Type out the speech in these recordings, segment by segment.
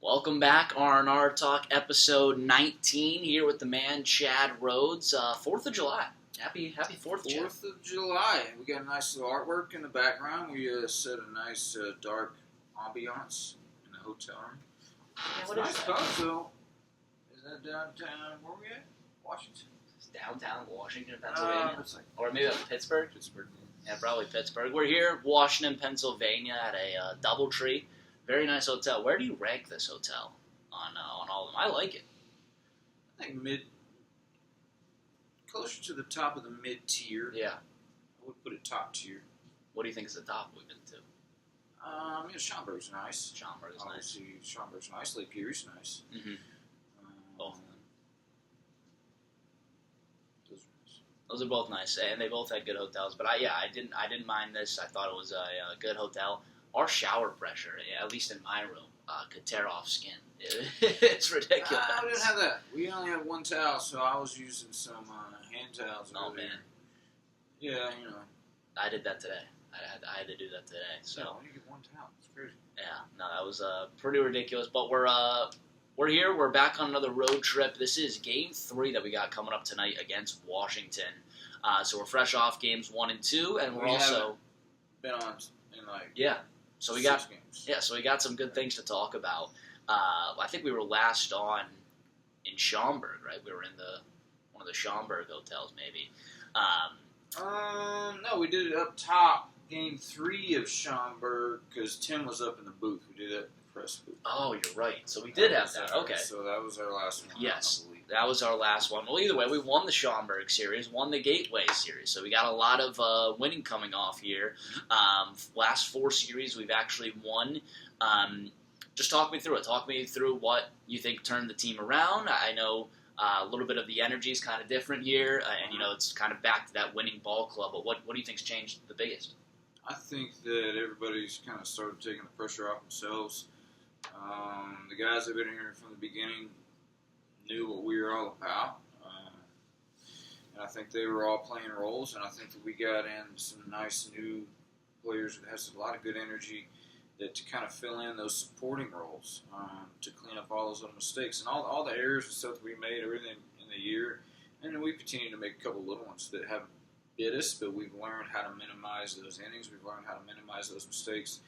Welcome back, RnR Talk, episode 19, here with the man, Chad Rhoades. 4th of July. Happy 4th, Chad. 4th of July. We got a nice little artwork in the background. We set a nice dark ambiance in the hotel room. Yeah, It's what a is nice that? house, is that downtown? Where we at? Washington? It's downtown Washington, Pennsylvania. It's like Or maybe that's Pittsburgh. Pittsburgh. Yeah, probably Pittsburgh. We're here, Washington, Pennsylvania, at a DoubleTree. Very nice hotel. Where do you rank this hotel on all of them? I like it. I think closer to the top of the mid tier. Yeah. I would put it top tier. What do you think is the top we've been to? Schaumburg's nice. Schaumburg is nice. Obviously, Schaumburg's nice. Lake Erie's nice. Mm-hmm. Both. Those are nice. Those are both nice, and they both had good hotels. But I didn't mind this. I thought it was a good hotel. Our shower pressure, at least in my room, could tear off skin. It's ridiculous. We didn't have that. We only had one towel, so I was using some hand towels. Oh over man. there. Yeah, I did that today. I had to do that today. So yeah, when you get one towel, it's crazy. yeah, no, that was pretty ridiculous. But we're here. We're back on another road trip. This is Game 3 that we got coming up tonight against Washington. So we're fresh off games 1 and 2, and we're also been on in like yeah. So we 6 got games. yeah. So we got some good things to talk about. I think we were last on in Schaumburg, right? We were in one of the Schaumburg hotels, maybe. No, we did it up top. Game 3 of Schaumburg because Tim was up in the booth. We did it at the press booth. Oh, you're right. So we did have that. Okay. So that was our last one. Yes. I believe. That was our last one. Well, either way, we won the Schaumburg series, won the Gateway series, so we got a lot of winning coming off here. Last 4 series, we've actually won. Just talk me through it. Talk me through what you think turned the team around. I know a little bit of the energy is kind of different here, and it's kind of back to that winning ball club. But what do you think's changed the biggest? I think that everybody's kind of started taking the pressure off themselves. The guys that have been here from the beginning knew what we were all about. And I think they were all playing roles, and I think that we got in some nice new players that has a lot of good energy that to kind of fill in those supporting roles, to clean up all those little mistakes and all the errors and stuff that we made everything in the year. And then we continue to make a couple little ones that haven't bit us, but we've learned how to minimize those innings. We've learned how to minimize those mistakes.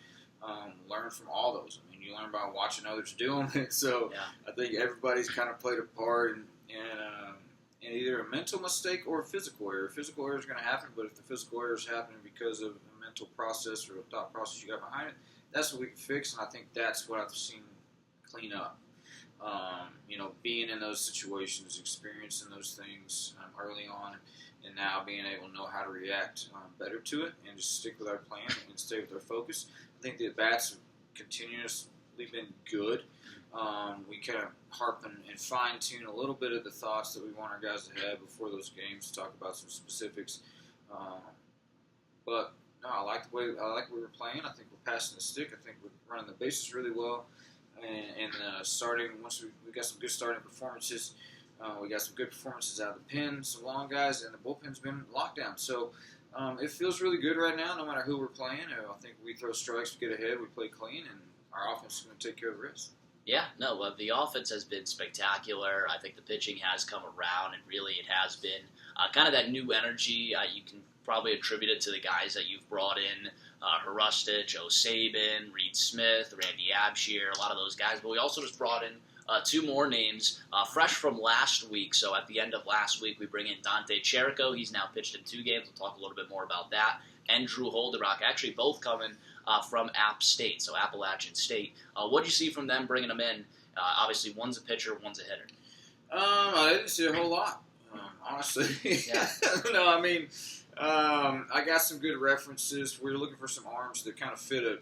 Learn from all those. I mean, you learn by watching others doing it. So Yeah. I think everybody's kind of played a part in either a mental mistake or a physical error. Physical error is going to happen, but if the physical error is happening because of a mental process or a thought process you got behind it, that's what we can fix, and I think that's what I've seen clean up. Being in those situations, experiencing those things early on, and now being able to know how to react better to it and just stick with our plan and stay with our focus. I think the at-bats have continuously been good. We kind of harpen and fine-tune a little bit of the thoughts that we want our guys to have before those games, talk about some specifics. But no, I like the way we're playing. I think we're passing the stick. I think we're running the bases really well. And starting, once we got some good starting performances, we got some good performances out of the pen, some long guys, and the bullpen's been locked down. So it feels really good right now, no matter who we're playing. I think we throw strikes to get ahead, we play clean, and our offense is going to take care of the rest. Yeah, no, the offense has been spectacular. I think the pitching has come around, and really it has been kind of that new energy. You can probably attribute it to the guys that you've brought in, Harustich, O'Sabin, Reed Smith, Randy Abshir, a lot of those guys. But we also just brought in 2 more names, fresh from last week. So at the end of last week, we bring in Dante Chirico. He's now pitched in 2 games. We'll talk a little bit more about that. And Drew Holderbach, actually both coming from App State, so Appalachian State. What did you see from them bringing them in? Obviously, one's a pitcher, one's a hitter. I didn't see a whole lot, honestly. Yeah. No, I mean, I got some good references. We were looking for some arms that kind of fit a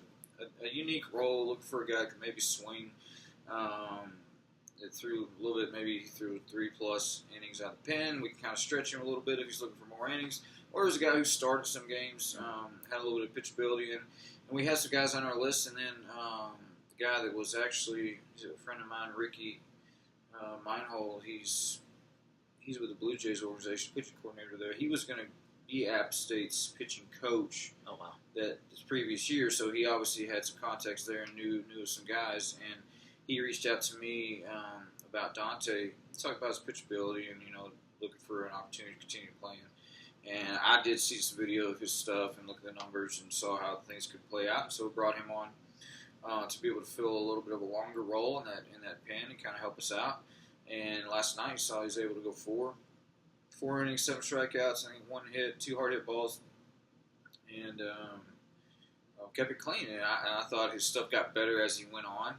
unique role, looking for a guy that could maybe swing. It threw a little bit, maybe threw 3+ innings out of the pen. We can kind of stretch him a little bit if he's looking for more innings. Or there's a guy who started some games, had a little bit of pitchability in. And we had some guys on our list, and then the guy that was actually he's a friend of mine, Ricky Meinhold, he's with the Blue Jays organization, pitching coordinator there. He was going to be App State's pitching coach. Oh, wow. That this previous year, so he obviously had some contacts there and knew some guys, and he reached out to me about Dante, talked about his pitchability and, looking for an opportunity to continue playing. And I did see some video of his stuff and look at the numbers and saw how things could play out. So we brought him on to be able to fill a little bit of a longer role in that pen and kind of help us out. And last night you saw he was able to go four innings, 7 strikeouts, I think 1 hit, 2 hard hit balls, and kept it clean. And I thought his stuff got better as he went on.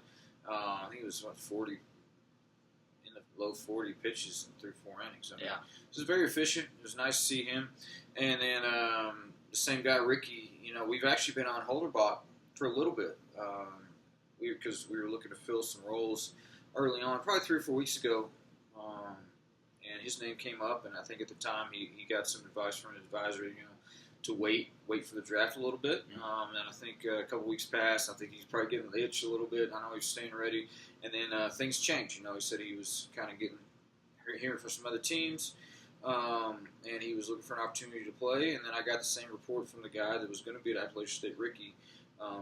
I think it was 40 in the low 40 pitches through 4 innings. I mean, Yeah. It was very efficient. It was nice to see him. And then the same guy, Ricky. We've actually been on Holderbach for a little bit because we were looking to fill some roles early on, probably 3 or 4 weeks ago. And his name came up, and I think at the time he got some advice from an advisor, to wait for the draft a little bit. And I think a couple weeks passed. I think he's probably getting the itch a little bit. I know he's staying ready. And then things changed. He said he was kind of hearing from some other teams, and he was looking for an opportunity to play. And then I got the same report from the guy that was going to be at Appalachian State, Ricky,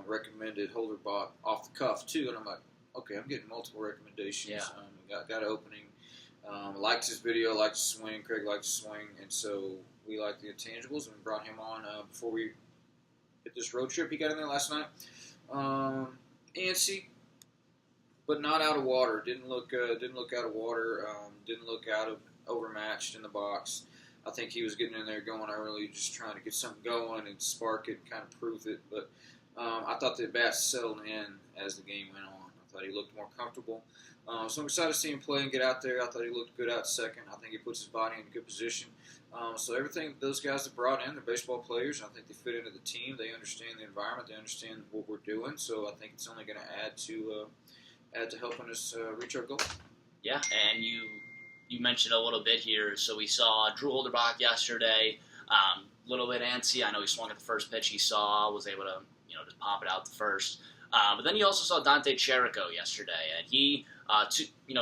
recommended Holderbach off the cuff too. And I'm like, okay, I'm getting multiple recommendations. Yeah. Got an opening. Liked his video, liked his swing. Craig liked his swing, and so we liked the intangibles and brought him on before we hit this road trip. He got in there last night, antsy, but not out of water. Didn't look out of water. Didn't look overmatched in the box. I think he was getting in there going early, just trying to get something going and spark it, kind of prove it. But I thought the bats settled in as the game went on. I thought he looked more comfortable. So I'm excited to see him play and get out there. I thought he looked good out second. I think he puts his body in a good position. So everything those guys have brought in, they're baseball players. I think they fit into the team. They understand the environment. They understand what we're doing. So I think it's only going to add to helping us reach our goal. Yeah, and you mentioned a little bit here. So we saw Drew Holderbach yesterday. A little bit antsy. I know he swung at the first pitch he saw. Was able to just pop it out the first. But then you also saw Dante Chirico yesterday, and he,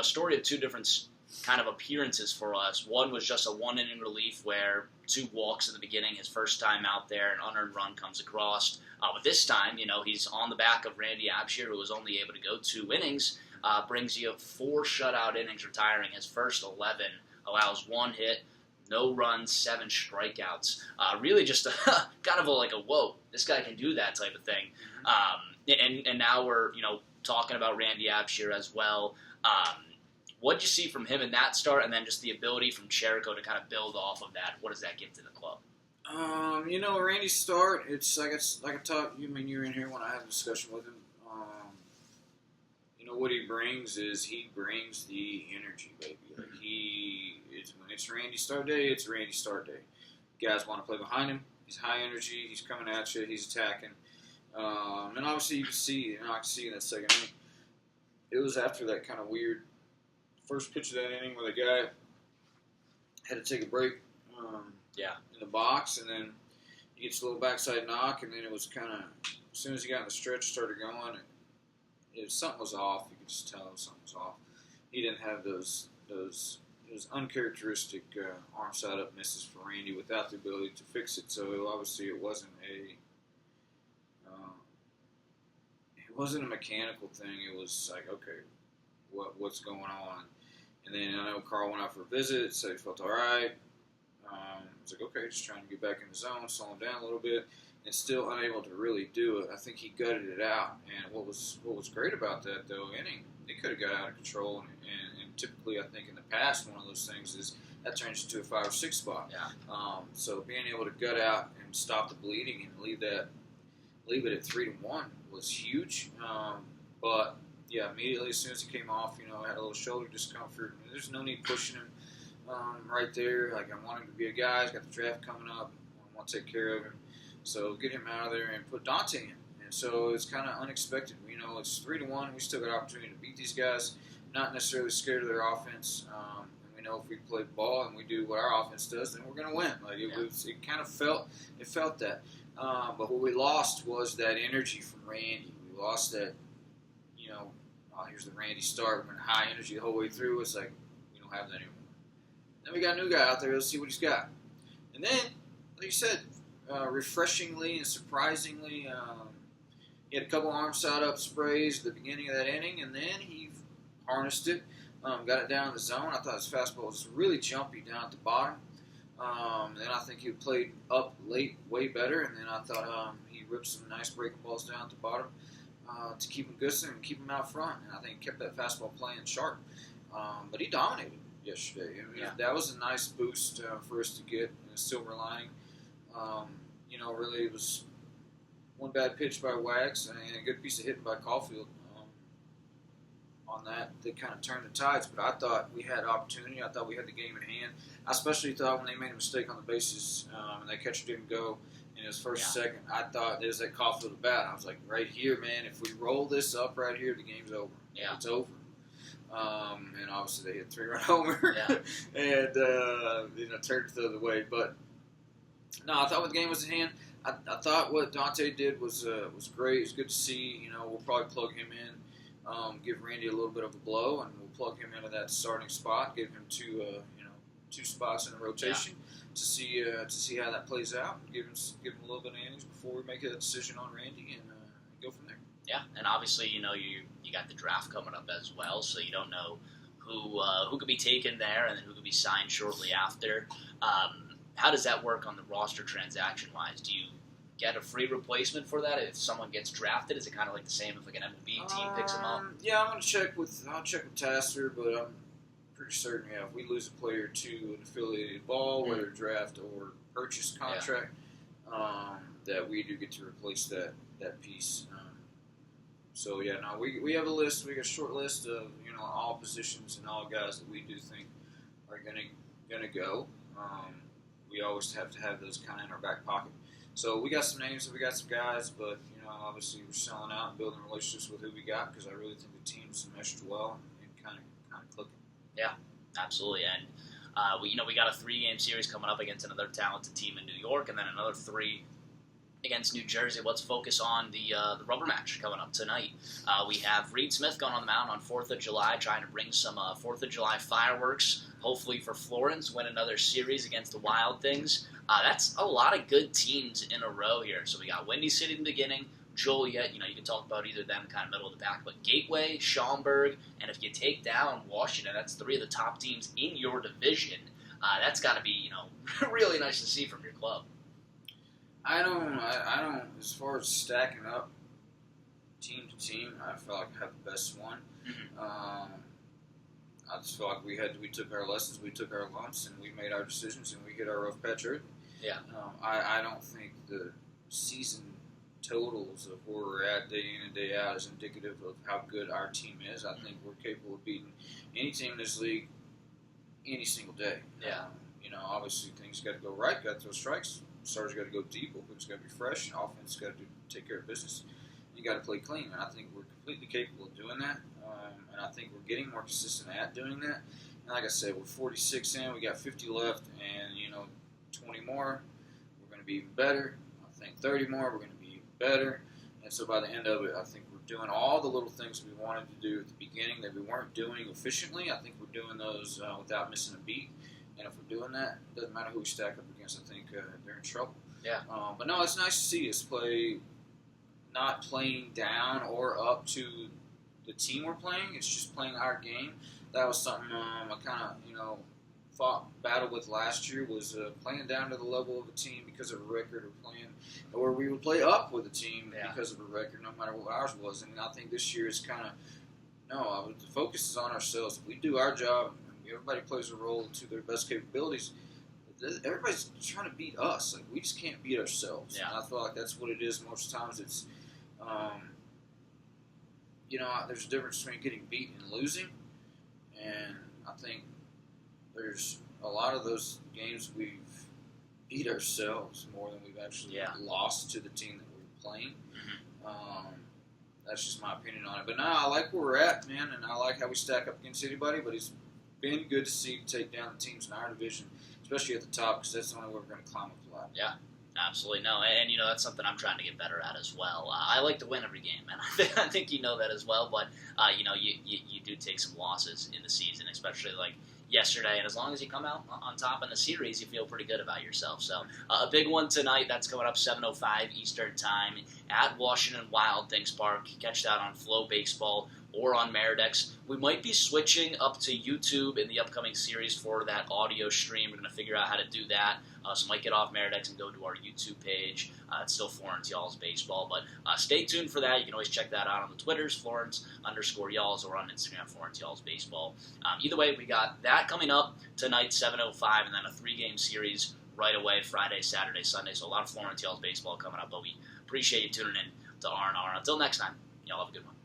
story of 2 different kind of appearances for us. One was just a 1-inning relief where 2 walks in the beginning, his first time out there, an unearned run comes across. But this time, he's on the back of Randy Abshire, who was only able to go 2 innings, brings you 4 shutout innings, retiring his first 11, allows 1 hit, no runs, 7 strikeouts. Really just kind of a whoa, this guy can do that type of thing. And now we're, talking about Randy Abshire as well. What did you see from him in that start, and then just the ability from Chirico to kind of build off of that? What does that give to the club? Randy's start, it's like I talked, you were in here when I had a discussion with him. What he brings is he brings the energy, baby. Like when it's Randy's start day, it's Randy's start day. Guys want to play behind him. He's high energy. He's coming at you. He's attacking. And obviously you can see, I can see in that second inning, it was after that kind of weird first pitch of that inning where the guy had to take a break in the box, and then he gets a little backside knock, and then it was kind of, as soon as he got in the stretch, started going, something was off. You could just tell something was off. He didn't have those uncharacteristic arm side up misses for Randy without the ability to fix it. So obviously it wasn't a mechanical thing. It was like, okay, what's going on? And then I know Carl went out for a visit, said he felt all right. I was like, okay, just trying to get back in the zone, slow him down a little bit, and still unable to really do it. I think he gutted it out. And what was great about that, though, inning, it could have got out of control. And typically, I think in the past, one of those things is that turns into a 5 or 6 spot. Yeah. So being able to gut out and stop the bleeding and leave it at 3-1 was huge. But yeah, immediately as soon as he came off, I had a little shoulder discomfort. There's no need pushing him right there. Like, I want him to be a guy. He's got the draft coming up. I want to take care of him. So get him out of there and put Dante in. And so it's kind of unexpected. It's 3-1. We still got an opportunity to beat these guys. Not necessarily scared of their offense. And we know if we play ball and we do what our offense does, then we're going to win. Like it kind of felt that. But what we lost was that energy from Randy. We lost that. Here's the Randy start. We're in high energy the whole way through. It's like we don't have that anymore. Then we got a new guy out there. Let's see what he's got. And then, like you said, refreshingly and surprisingly, he had a couple arm side up sprays at the beginning of that inning, and then he harnessed it, got it down in the zone. I thought his fastball was really jumpy down at the bottom. Then I think he played up late way better, and then I thought he ripped some nice breaking balls down at the bottom to keep him guessing and keep him out front. And I think he kept that fastball playing sharp. But he dominated yesterday. I mean, that was a nice boost for us to get a silver lining. Really it was one bad pitch by Wags and a good piece of hitting by Caulfield. On that, they kind of turned the tides, but I thought we had opportunity. I thought we had the game in hand. I especially thought when they made a mistake on the bases and that catcher didn't go in his first second, I thought there's that Caulfield at bat. I was like, right here, man, if we roll this up right here, the game's over. Yeah. It's over. And obviously they hit 3-run homer and turned it the other way. But no, I thought the game was in hand. I thought what Dante did was great. It was good to see. We'll probably plug him in. Give Randy a little bit of a blow, and we'll plug him into that starting spot. Give him two spots in the rotation to see how that plays out. Give him a little bit of innings before we make a decision on Randy and go from there. Yeah, and obviously you got the draft coming up as well, so you don't know who could be taken there and then who could be signed shortly after. How does that work on the roster transaction wise? Do you get a free replacement for that if someone gets drafted? Is it kind of like the same if like an MLB team picks them up? Yeah, I'll check with Taster, but I'm pretty certain if we lose a player to an affiliated ball, whether draft or purchase contract, that we do get to replace that piece. We have a list. We got a short list of all positions and all guys that we do think are gonna go. We always have to have those kind of in our back pocket. So we got some names and we got some guys, but obviously we're selling out and building relationships with who we got because I really think the team's meshed well and kind of clicking. Yeah, absolutely. And we got a 3-game series coming up against another talented team in New York, and then another 3 against New Jersey. Let's focus on the rubber match coming up tonight. We have Reed Smith going on the mound on 4th of July, trying to bring some 4th of July fireworks, hopefully for Florence, win another series against the Wild Things. That's a lot of good teams in a row here. So we got Windy City in the beginning, Joliet, you can talk about either of them kind of middle of the pack, but Gateway, Schaumburg, and if you take down Washington, that's 3 of the top teams in your division. That's got to be, really nice to see from your club. I don't. As far as stacking up team to team, I feel like I have the best one. Mm-hmm. I just feel like we took our lessons, we took our lumps, and we made our decisions, and we hit our rough patch early. Yeah. I don't think the season totals of where we're at day in and day out is indicative of how good our team is. I think we're capable of beating any team in this league any single day. Yeah. Obviously things got to go right, got to throw strikes. Starters got to go deep, offense got to be fresh, and offense got to take care of business. You got to play clean, and I think we're completely capable of doing that. And I think we're getting more consistent at doing that. And like I said, we're 46 in, we got 50 left, and 20 more, we're going to be even better. I think 30 more, we're going to be even better. And so by the end of it, I think we're doing all the little things we wanted to do at the beginning that we weren't doing efficiently. I think we're doing those without missing a beat. And if we're doing that, it doesn't matter who we stack up against. I think they're in trouble. Yeah. But no, it's nice to see us play, not playing down or up to the team we're playing. It's just playing our game. That was something I kind of battled with last year, was playing down to the level of a team because of a record, or playing where we would play up with a team because of a record, no matter what ours was. And I think this year is kind of the focus is on ourselves. If we do our job, everybody plays a role to their best capabilities. Everybody's trying to beat us. Like, we just can't beat ourselves. Yeah. And I feel like that's what it is most times. It's, there's a difference between getting beat and losing. And I think there's a lot of those games we've beat ourselves more than we've actually lost to the team that we're playing. Mm-hmm. That's just my opinion on it. But no, I like where we're at, man, and I like how we stack up against anybody, but it's been good to see take down the teams in our division, especially at the top, because that's the only way we're going to climb up the ladder. Yeah, absolutely. No, and that's something I'm trying to get better at as well. I like to win every game, and I think you know that as well. But you do take some losses in the season, especially like yesterday. And as long as you come out on top in the series, you feel pretty good about yourself. So a big one tonight. That's coming up 7:05 Eastern Time at Washington Wild Things Park. Catch that on Flow Baseball. or on Meridex. We might be switching up to YouTube in the upcoming series for that audio stream. We're going to figure out how to do that. So might get off Meridex and go to our YouTube page. It's still Florence Y'all's Baseball, but stay tuned for that. You can always check that out on the Twitters, Florence_Y'alls, or on Instagram, Florence Y'all's Baseball. Either way, we got that coming up tonight, 7:05, and then a 3-game series right away, Friday, Saturday, Sunday. So a lot of Florence Y'all's Baseball coming up, but we appreciate you tuning in to RnR. Until next time, y'all have a good one.